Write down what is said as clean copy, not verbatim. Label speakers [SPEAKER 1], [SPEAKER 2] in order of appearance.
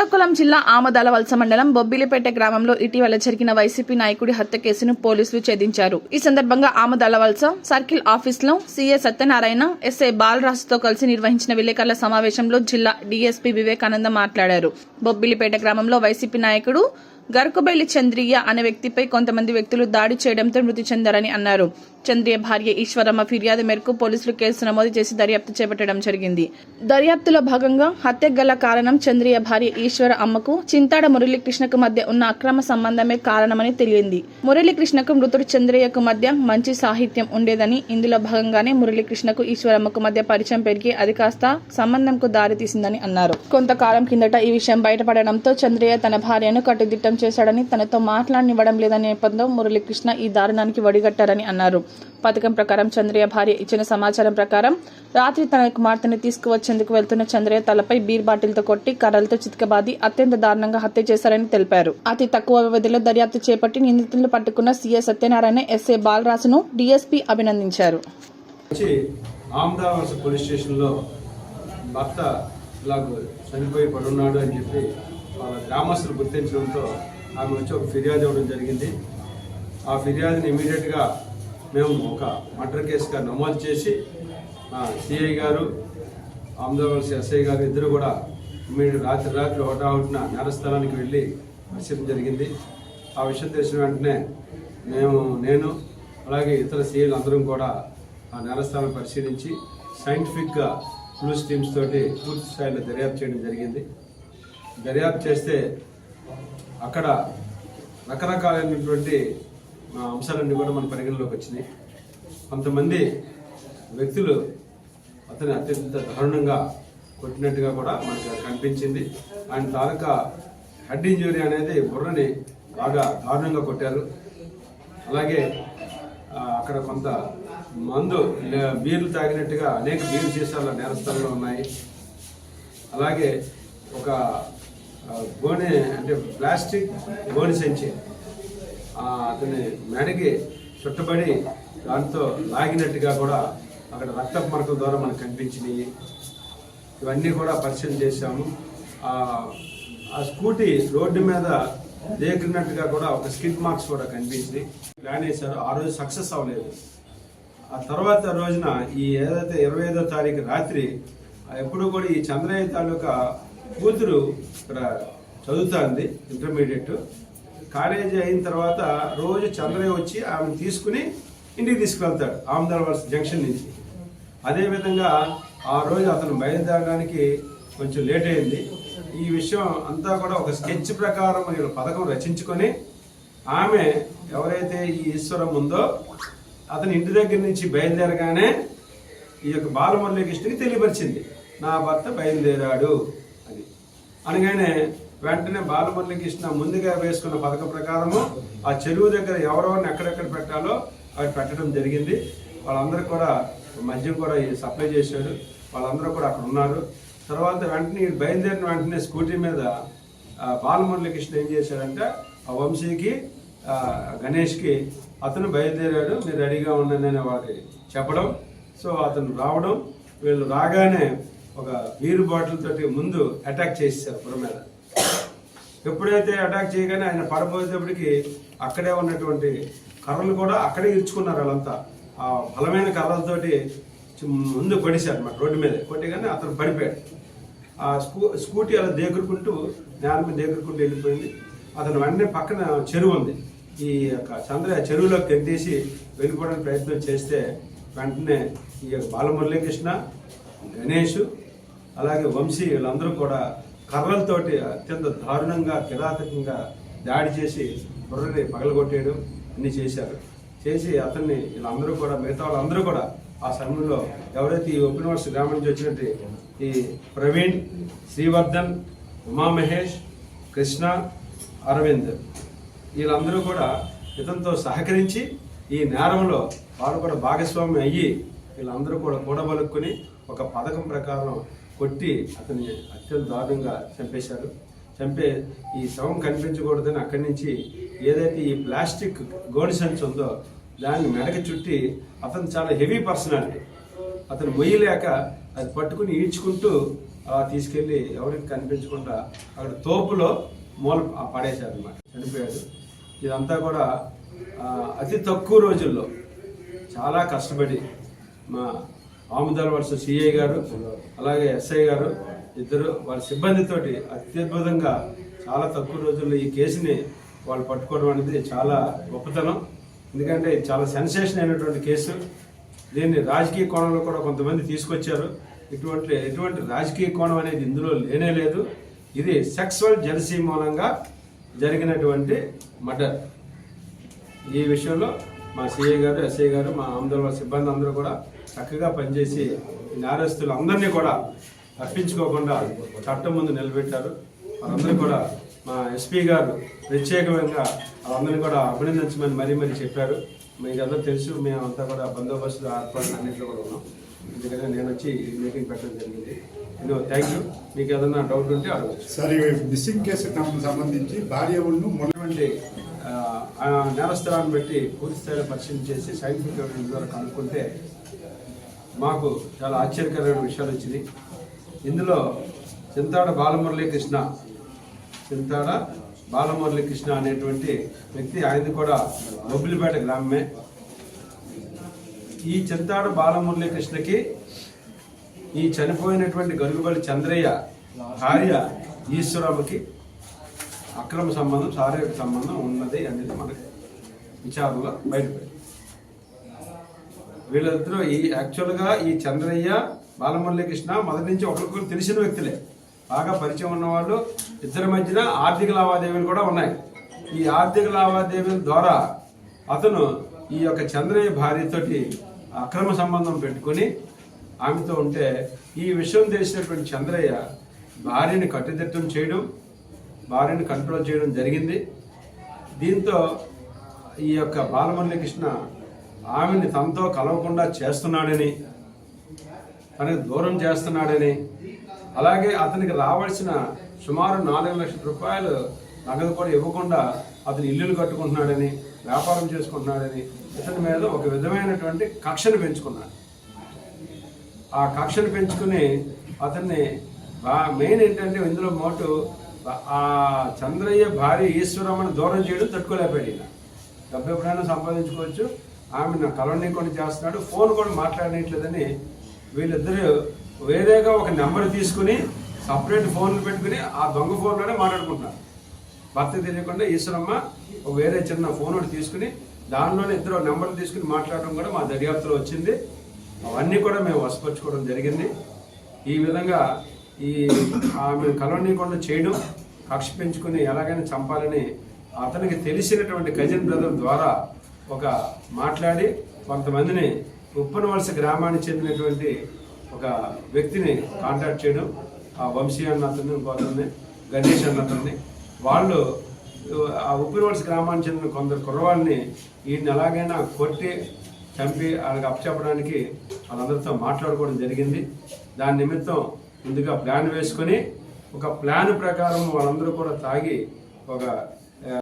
[SPEAKER 1] శ్రీకాకుళం జిల్లా ఆమదాలవలస మండలం బొబ్బిలిపేట గ్రామంలో ఇటీవల జరిగిన వైసీపీ నాయకుడి హత్య కేసును పోలీసులు ఛేదించారు. ఈ సందర్భంగా ఆమదాలవలస సర్కిల్ ఆఫీసులో సీఏ సత్యనారాయణ, ఎస్ఐ బాలరాజుతో కలిసి నిర్వహించిన విలేకరుల సమావేశంలో జిల్లా డీఎస్పీ వివేకానంద మాట్లాడారు. బొబ్బిలిపేట గ్రామంలో వైసీపీ నాయకుడు గరుకుబెల్లి చంద్రయ్య అనే వ్యక్తిపై కొంతమంది వ్యక్తులు దాడి చేయడంతో మృతి చెందారని అన్నారు. చంద్రయ్య భార్య ఈశ్వరమ్మ ఫిర్యాదు మేరకు పోలీసులు కేసు నమోదు చేసి దర్యాప్తు చేపట్టడం జరిగింది. దర్యాప్తులో భాగంగా హత్యకు గల కారణం చంద్రయ్య భార్య ఈశ్వర అమ్మకు చింతాడ మురళీకృష్ణకు మధ్య ఉన్న అక్రమ సంబంధమే కారణమని తెలియంది. మురళీకృష్ణకు మృతుడు చంద్రయ్యకు మధ్య మంచి సాహిత్యం ఉండేదని, ఇందులో భాగంగానే మురళీకృష్ణకు ఈశ్వరమ్మకు మధ్య పరిచయం పెరిగి అది కాస్త సంబంధంకు దారితీసిందని అన్నారు. కొంతకాలం కిందట ఈ విషయం బయటపడడంతో చంద్రయ్య తన భార్యను కట్టుదిట్టం చేశాడని, తనతో మాట్లాడనివ్వడం లేదనే నేపథ్యంలో మురళీకృష్ణ ఈ దారుణానికి వడిగట్టారని అన్నారు. పథకం ప్రకారం చంద్రయ్య భార్య ఇచ్చిన సమాచారం ప్రకారం రాత్రి తన కుమార్తెను తీసుకువచ్చేందుకు వెళ్తున్న చంద్రయ్య తలపై బీర్ బాటిల్తో కొట్టి కర్రలతో చితకబాది అత్యంత దారుణంగా హత్య చేశారని తెలిపారు. అతి తక్కువ వ్యవధిలో దర్యాప్తు చేపట్టి నిందితులను పట్టుకున్న సీఏ సత్యనారాయణ, ఎస్ఐ బాలరాజును డీఎస్పీ అభినందించారు.
[SPEAKER 2] పోలీస్ స్టేషన్లో భర్త చనిపోయి పడున్నాడు అని చెప్పి వాళ్ళ గ్రామస్తులు గుర్తించడంతో ఆమె వచ్చి ఒక ఫిర్యాదు ఇవ్వడం జరిగింది. ఆ ఫిర్యాదుని ఇమీడియట్గా మేము ఒక మర్డర్ కేసుగా నమోదు చేసి సిఐ గారు, ఆమదావలస ఎస్ఐ గారు ఇద్దరు కూడా ఇమీడియట్ రాత్రి హోటాహుటిన నేరస్థలానికి వెళ్ళి పరిశీలన జరిగింది. ఆ విషయం తెలిసిన వెంటనే నేను అలాగే ఇతర సిఐలు అందరం కూడా ఆ నేరస్థలాన్ని పరిశీలించి సైంటిఫిక్గా క్లూస్ టీమ్స్ తోటి పూర్తి స్థాయిలో దర్యాప్తు చేయడం జరిగింది. దర్యాప్తు చేస్తే అక్కడ రకరకాలైనటువంటి అంశాలన్నీ కూడా మన పరిగణలోకి వచ్చినాయి. కొంతమంది వ్యక్తులు అతని అత్యంత దారుణంగా కొట్టినట్టుగా కూడా మనకు కనిపించింది. ఆయన తాలూకా హెడ్ ఇంజురీ అనేది బుర్రని బాగా దారుణంగా కొట్టారు. అలాగే అక్కడ కొంత మందు బీర్లు తాగినట్టుగా అనేక బీర్లు సీసాల నేరస్థలంలో ఉన్నాయి. అలాగే ఒక గోనె అంటే ప్లాస్టిక్ గోనె సంచి అతని మెడకి చుట్టబడి దాంతో లాగినట్టుగా కూడా అక్కడ రక్తపు మరకల ద్వారా మనకు కనిపించినాయి. ఇవన్నీ కూడా పరిశీలన చేశాము. ఆ స్కూటీ రోడ్డు మీద దేకినట్టుగా కూడా ఒక స్కిడ్ మార్క్స్ కూడా కనిపించింది. ప్లాన్ వేశారు, ఆ రోజు సక్సెస్ అవ్వలేదు. ఆ తర్వాత రోజున ఈ ఏదైతే 25వ తారీఖు రాత్రి ఎప్పుడు కూడా ఈ చంద్రయ్య తాలూకా కూతురు ఇక్కడ చదువుతుంది, ఇంటర్మీడియట్. కాలేజీ అయిన తర్వాత రోజు చంద్రయ్య వచ్చి ఆమెను తీసుకుని ఇంటికి తీసుకువెళ్తాడు ఆమదాలవలస జంక్షన్ నుంచి. అదేవిధంగా ఆ రోజు అతను బయలుదేరడానికి కొంచెం లేట్ అయింది. ఈ విషయం అంతా కూడా ఒక స్కెచ్ ప్రకారం వీళ్ళు పథకం రచించుకొని ఆమె ఎవరైతే ఈ ఈశ్వరం ఉందో అతని ఇంటి దగ్గర నుంచి బయలుదేరగానే ఈ యొక్క బాలమురళీకృష్ణకి తెలియపరిచింది, నా భర్త బయలుదేరాడు అని. అనగానే వెంటనే బాలమురళీకృష్ణ ముందుగా వేసుకున్న పథకం ప్రకారము ఆ చెరువు దగ్గర ఎవరెవరిని ఎక్కడెక్కడ పెట్టాలో అవి పెట్టడం జరిగింది. వాళ్ళందరూ కూడా మద్యం కూడా సప్లై చేశాడు. వాళ్ళందరూ కూడా అక్కడ ఉన్నారు. తర్వాత వెంటనే బయలుదేరిన వెంటనే స్కూటీ మీద బాలమురళీకృష్ణ ఏం చేశాడంటే ఆ వంశీకి, గణేష్కి అతను బయలుదేరాడు, మీరు రెడీగా ఉండండి అని వాళ్ళకి చెప్పడం. సో అతను రావడం, వీళ్ళు రాగానే ఒక బీరు బాటిల్ తోటి ముందు అటాక్ చేసేసారు బుర్ర మీద. ఎప్పుడైతే అటాక్ చేయగానే ఆయన పడబోయేటప్పటికి అక్కడే ఉన్నటువంటి కర్రలు కూడా అక్కడే ఇరుచుకున్నారు. వాళ్ళంతా ఆ బలమైన కర్రలతోటి ముందు కొట్టేశారు అన్నమాట. రోడ్డు మీద కొట్టగానే అతను పడిపోయాడు. ఆ స్కూటీ అలా దేగురుకుంటూ నేల మీద దేగురుకుంటూ వెళ్ళిపోయింది. అతను వెంటనే పక్కన చెరువు ఉంది, ఈ యొక్క చంద్రయ్య చెరువులోకి గెంటేసి వెళ్ళిపోవడానికి ప్రయత్నం చేస్తే వెంటనే ఈ యొక్క బాలమురళీకృష్ణ, గణేష్ అలాగే వంశీ వీళ్ళందరూ కూడా కర్రలతోటి అత్యంత దారుణంగా కిరాతకంగా దాడి చేసి బుర్రని పగలగొట్టేయడం అన్ని చేశారు. చేసి అతన్ని వీళ్ళందరూ కూడా మిగతా వాళ్ళందరూ కూడా ఆ సమయంలో ఎవరైతే ఈ ఓపెన్ గ్రామం నుంచి వచ్చినట్టు ఈ ప్రవీణ్, శ్రీవర్ధన్, ఉమామహేష్, కృష్ణ, అరవింద్ వీళ్ళందరూ కూడా ఇతనితో సహకరించి ఈ నేరంలో వారు కూడా భాగస్వామి అయ్యి వీళ్ళందరూ కూడా కూడబలుక్కుని ఒక పథకం ప్రకారం కొట్టి అతన్ని అత్యంత దారుణంగా చంపేశారు. చంపే ఈ శవం కనిపించకూడదని అక్కడి నుంచి ఏదైతే ఈ ప్లాస్టిక్ గోడి సంచి ఉందో దాన్ని మెడక చుట్టి, అతను చాలా హెవీ పర్సనాలిటీ, అతను మొయ్యలేక అది పట్టుకుని ఈడ్చుకుంటూ అలా తీసుకెళ్లి ఎవరికి కనిపించకుండా అక్కడ తోపులో మూల పడేశారు అనమాట, చనిపోయాడు. ఇదంతా కూడా అతి తక్కువ రోజుల్లో చాలా కష్టపడి మా ఆముదాల వలస సిఐ గారు అలాగే ఎస్ఐ గారు ఇద్దరు వాళ్ళ సిబ్బందితోటి అత్యద్భుతంగా చాలా తక్కువ రోజుల్లో ఈ కేసుని వాళ్ళు పట్టుకోవడం అనేది చాలా గొప్పతనం. ఎందుకంటే ఇది చాలా సెన్సేషన్ అయినటువంటి కేసు. దీన్ని రాజకీయ కోణంలో కూడా కొంతమంది తీసుకొచ్చారు. ఎటువంటి రాజకీయ కోణం అనేది ఇందులో లేనే లేదు. ఇది సెక్సువల్ జెలసీ మూలంగా జరిగినటువంటి మర్డర్. ఈ విషయంలో మా సిఐ గారు, ఎస్ఐ గారు, మా ఆందోళన సిబ్బంది అందరూ కూడా చక్కగా పనిచేసి నేరస్తులు అందరినీ కూడా తప్పించుకోకుండా చట్టం ముందు నిలబెట్టారు. వాళ్ళందరూ కూడా మా ఎస్పీ గారు ప్రత్యేకంగా వాళ్ళందరినీ కూడా అభినందించమని మరీ చెప్పారు. మీకు అందరూ తెలుసు, మేమంతా కూడా బందోబస్తు ఏర్పాట్లు అన్నింటిలో కూడా ఉన్నాం. ఎందుకంటే నేను వచ్చి మీటింగ్ పెట్టడం జరిగింది. Thank you. మీకు ఏదైనా డౌట్ ఉంటే అడగచ్చు.
[SPEAKER 3] సరే, మిస్సింగ్ కేసుకు సంబంధించి భార్య
[SPEAKER 2] ఉన్నటువంటి నేరస్థలాన్ని బట్టి పూర్తి స్థాయిలో పరిశీలన చేసి సైంటిఫిక్ ఎవిడెన్స్ ద్వారా కనుక్కుంటే మాకు చాలా ఆశ్చర్యకరమైన విషయాలు వచ్చినాయి. ఇందులో చింతాడ బాలమురళీకృష్ణ అనేటువంటి వ్యక్తి, ఆయనది కూడా బొబ్బిలిపేట గ్రామమే. ఈ చింతాడ బాలమురళీకృష్ణకి ఈ చనిపోయినటువంటి గరుగుబలి చంద్రయ్య భార్య ఈశ్వరమ్మకి అక్రమ సంబంధం, శారీరక సంబంధం ఉన్నది అనేది మనకి విచారణలో బయటపడింది. వీళ్ళిద్దరూ యాక్చువల్గా ఈ చంద్రయ్య బాలమురళీకృష్ణ మొదటి నుంచి ఒకరికొకరు తెలిసిన వ్యక్తులే, బాగా పరిచయం ఉన్నవాళ్ళు. ఇద్దరి మధ్యన ఆర్థిక లావాదేవీలు కూడా ఉన్నాయి. ఈ ఆర్థిక లావాదేవీల ద్వారా అతను ఈ యొక్క చంద్రయ్య భార్యతోటి అక్రమ సంబంధం పెట్టుకుని ఆమెతో ఉంటే ఈ విషయం తెలిసినటువంటి చంద్రయ్య భార్యని కట్టుదిట్టం చేయడం, భార్యని కంట్రోల్ చేయడం జరిగింది. దీంతో ఈ యొక్క బాలమురళీకృష్ణ ఆమెని తనతో కలవకుండా చేస్తున్నాడని, తనకు దూరం చేస్తున్నాడని, అలాగే అతనికి రావాల్సిన సుమారు 4 లక్షల రూపాయలు నగదు కూడా ఇవ్వకుండా అతను ఇల్లులు కట్టుకుంటున్నాడని, వ్యాపారం చేసుకుంటున్నాడని ఇతని మీద ఒక విధమైనటువంటి కక్షను పెంచుకున్నాడు. ఆ కక్షను పెంచుకుని అతన్ని మెయిన్ ఏంటంటే ఇందులో మోటు ఆ చంద్రయ్య భార్య ఈశ్వరమ్మని దూరం చేయడం తట్టుకోలేకపోయాడు. ఈయన డబ్బు ఎప్పుడైనా సంపాదించుకోవచ్చు, ఆమె నా కలవనీయకుండా చేస్తున్నాడు, ఫోన్ కూడా మాట్లాడనట్లేదని వీళ్ళిద్దరూ వేరేగా ఒక నెంబర్ తీసుకుని సపరేట్ ఫోన్లు పెట్టుకుని ఆ దొంగ ఫోన్లోనే మాట్లాడుకుంటున్నారు. భర్త తెలియకుండా ఈశ్వరమ్మ ఒక వేరే చిన్న ఫోన్ ఒకటి తీసుకుని దానిలోనే ఇద్దరు నెంబర్లు తీసుకుని మాట్లాడడం కూడా మా దర్యాప్తులో వచ్చింది. అవన్నీ కూడా మేము వశపరచుకోవడం జరిగింది. ఈ విధంగా ఈ ఆమె కలవనీయకుండా చేయడం, కక్ష పెంచుకుని ఎలాగైనా చంపాలని అతనికి తెలిసినటువంటి కజిన్ బ్రదర్ ద్వారా ఒక మాట్లాడి కొంతమందిని ఉప్పనవలస గ్రామానికి చెందినటువంటి ఒక వ్యక్తిని కాంటాక్ట్ చేయడం, ఆ వంశీ అన్న అతన్ని, ఇంకొకరిని గణేష్ అన్న అతన్ని, వాళ్ళు ఆ ఉప్పనవలస గ్రామానికి చెందిన కొందరు కుర్రవాళ్ళని ఈయన ఎలాగైనా కొట్టి చంపి వాళ్ళకి అప్పచెప్పడానికి వాళ్ళందరితో మాట్లాడుకోవడం జరిగింది. దాని నిమిత్తం ముందుగా ప్లాన్ వేసుకొని ఒక ప్లాన్ ప్రకారం వాళ్ళందరూ కూడా తాగి ఒక